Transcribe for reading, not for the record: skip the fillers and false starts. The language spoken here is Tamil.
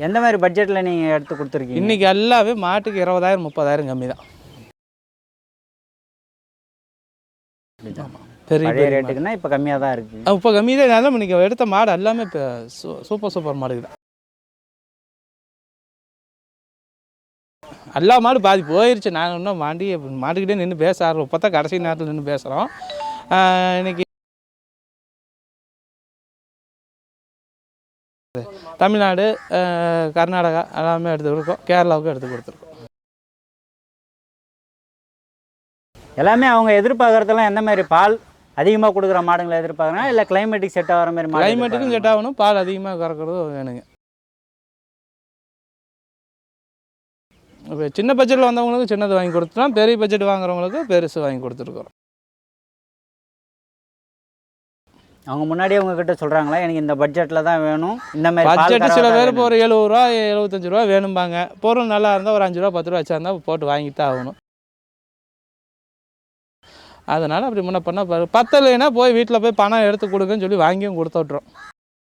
எந்த மாதிரி பட்ஜெட்டில் நீங்கள் எடுத்து கொடுத்துருக்கீங்க? இன்றைக்கி எல்லாமே மாட்டுக்கு 20,000 30,000 கம்மி தான். பெரிய ரேட்டுக்குன்னா இப்போ கம்மியாக தான் இருக்குது. இப்போ கம்மி தான். இருந்தாலும் இன்றைக்கி எடுத்த மாடு எல்லாமே இப்போ சூப்பர் மாடுக்கு தான். எல்லா மாடு பாதி போயிடுச்சு. நாங்கள் இன்னும் மாட்டுக்கிட்டே நின்று பேச ஆரம்பிச்சோம். இப்போ தான் கடைசி நேரத்தில் நின்று பேசுகிறோம். இன்றைக்கி தமிழ்நாடு, கர்நாடகா எல்லாமே எடுத்து கொடுக்கோம். கேரளாவுக்கும் எடுத்து கொடுத்துருக்கோம். எல்லாமே அவங்க எதிர்பார்க்குறதெல்லாம் எந்த மாதிரி பால் அதிகமாக கொடுக்குற மாடுங்களை எதிர்பார்க்குறாங்க, இல்லை கிளைமேட்டுக்கு செட் ஆகிற மாதிரி? கிளைமேட்டுக்கும் செட் ஆகணும், பால் அதிகமாக கறக்கிறதும் வேணுங்க. இப்போ சின்ன பட்ஜெட்டில் வந்தவங்களுக்கு சின்னது வாங்கி கொடுத்துட்டோம், பெரிய பட்ஜெட் வாங்குறவங்களுக்கு பெருசு வாங்கி கொடுத்துருக்குறோம். அவங்க முன்னாடியே உங்ககிட்ட சொல்கிறாங்களா எனக்கு இந்த பட்ஜெட்டில் தான் வேணும், இந்த மாதிரி பட்ஜெட்டு சில பேர் இப்போ ஒரு 70 ரூபா 75 ரூபா வேணும்பாங்க. பொருள் நல்லா இருந்தால் ஒரு 5 ரூபா 10 ரூபா வச்சா இருந்தால் போட்டு வாங்கிட்டு தான் ஆகணும். அதனால் அப்படி முன்ன பண்ண பத்தலைன்னா போய் வீட்டில் போய் பணம் எடுத்து கொடுங்கன்னு சொல்லி வாங்கியும் கொடுத்து விட்றோம்.